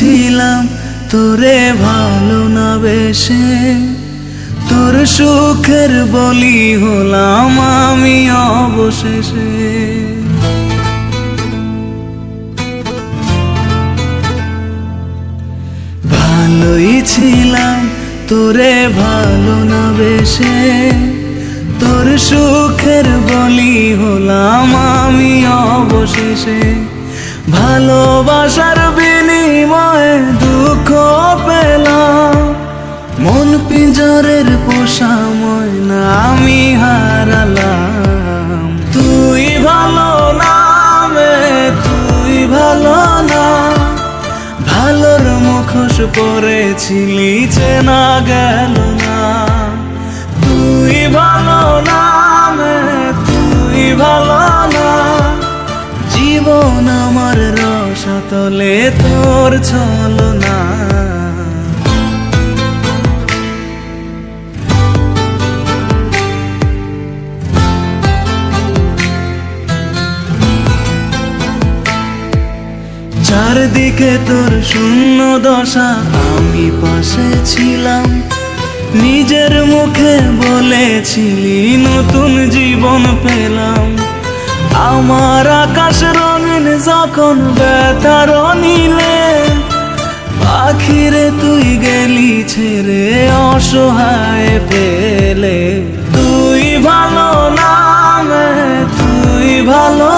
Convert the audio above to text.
ছিলাম তোরে ভালো না বেশে, তোর সুখের বলি হলাম আমি অবশেষে। ভালোই ছিলাম তোরে ভালো না বেশে, তোর সুখের বলি হলাম আমি অবশেষে। ভালোবাসার বিনিময়ে দুঃখ পেলাম, মন পিঞ্জরের পোষা ময়না আমি হারালাম। তুই ভালো না মে, তুই ভালো না, ভালোর মুখোশ পরেছিলি চেনা গেল না। তুই ভালো না মে, তুই ভালো না, জীবন আমার রসতলে তোর ছলনা। চারদিকে তোর শূন্য দশা, আমি পাশে ছিলাম, নিজের মুখে বলেছিলি নতুন জীবন পেলাম। আমার আকাশ রঙিন যখন ব্যথার নীলে, পাখিরে তুই গেলি ছেড়ে অসহায় পেলে। তুই ভালো না মে, তুই ভালো